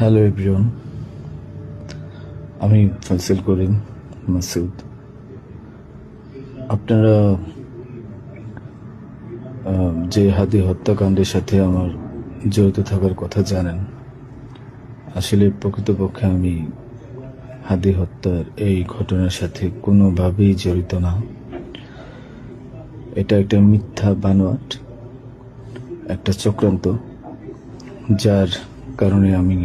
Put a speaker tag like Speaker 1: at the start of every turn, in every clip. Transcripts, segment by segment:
Speaker 1: Hello everyone, আমি ফয়সাল করিম মাসুদ। আপনারা যে হাদি হত্যাকাণ্ডের সাথে আমার জড়িত থাকার কথা জানেন। আসলে প্রকৃতপক্ষে আমি হাদি হত্যার এই ঘটনার সাথে কোনোভাবেই জড়িত না। এটা একটা মিথ্যা বানোয়াট, একটা চক্রান্ত, যার কারণে আমি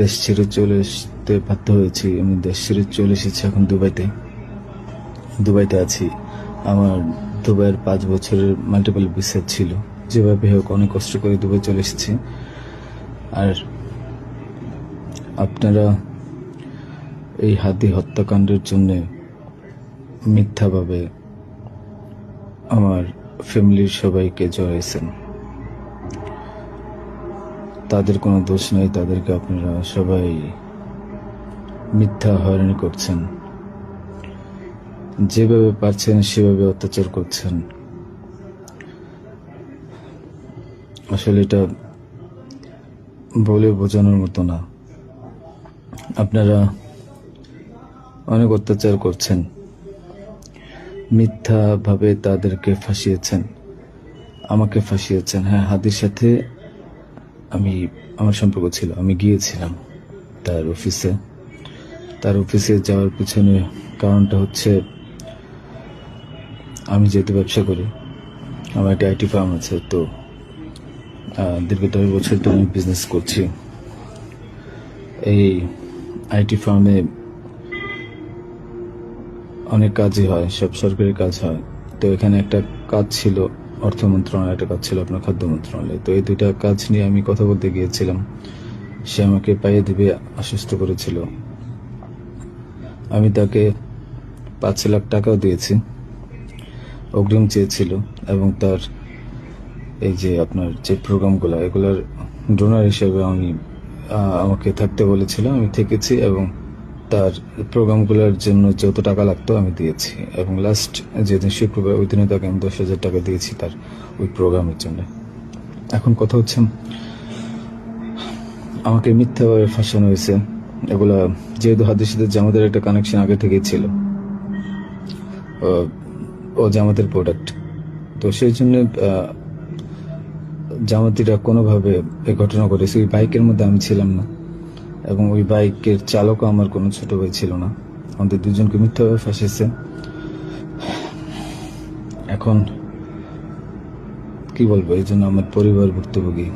Speaker 1: দেশ ছেড়ে চলে আসতে বাধ্য হয়েছি। আমি দেশ ছেড়ে চলে এসেছি এখন দুবাইতে আছি। আমার দুবাইয়ের 5 বছরের মাল্টিপল ভিসা ছিল। যেভাবে হোক অনেক কষ্ট করে দুবাই চলে এসেছি। আর আপনারা এই হাদি হত্যাকাণ্ডের জন্য মিথ্যাভাবে আমার ফ্যামিলির সবাইকে জড়াইছেন। তাদের কোনো দোষ নেই, তাদেরকে আপনারা সবাই মিথ্যা হয়রানি করছেন। যেভাবে পারছেন সেভাবে অত্যাচার করছেন। আসলে এটা বলে বোঝানোর মতো না। আপনারা অনেক অত্যাচার করছেন, মিথ্যাভাবে তাদেরকে ফাঁসিয়েছেন, আমাকে ফাঁসিয়েছেন। হ্যাঁ, হাদির সাথে আমার সম্পর্ক ছিল। আমি গিয়েছিলাম তার অফিসে যাওয়ার পিছনে কারণটা হচ্ছে, আমি যেহেতু ব্যবসা করি, আমার একটা আইটি ফার্ম আছে। তো দীর্ঘ 10 বছর ধরে আমি বিজনেস করছি। এই আইটি ফার্মে অনেক কাজই হয়, সব সরকারি কাজ হয়। তো এখানে একটা কাজ ছিল অর্থ মন্ত্রণালয়, একটা কাজ ছিল আপনার খাদ্য মন্ত্রণালয়। তো এই দুইটা কাজ নিয়ে আমি কথা বলতে গিয়েছিলাম। সে আমাকে পাইয়ে দিবে আশ্বস্ত করেছিল। আমি তাকে 5 লাখ টাকাও দিয়েছি, অগ্রিম চেয়েছিল। এবং তার এই যে আপনার যে প্রোগ্রামগুলো, এগুলার ডোনার হিসেবে আমাকে থাকতে বলেছিল। আমি থেকেছি এবং তার প্রোগ্রামগুলোর জন্য যত টাকা লাগতো আমি দিয়েছি। এবং লাস্ট যেদিন শুক্রবার, ওই দিনে তাকে আমি 10,000 টাকা দিয়েছি তার ওই প্রোগ্রামের জন্য। এখন কথা হচ্ছে, আমাকে মিথ্যাভাবে ফাঁসানো হয়েছে। এগুলা যেহেতু হাদির সাথে জামাতের একটা কানেকশন আগে থেকেই ছিল, ও জামাতের প্রোডাক্ট। তো সেই জন্য জামাতিরা কোনোভাবে এই ঘটনা ঘটেছে। ওই বাইকের মধ্যে আমি ছিলাম না, এবং ওই বাইকের চালকও আমার কোনো ছোট ভাই ছিল না। আমাদের দুজনকে মিথ্যাভাবে ফাঁসিয়েছে। এখন কি বলবো, এই জন্য আমার পরিবার ভুক্তভোগী।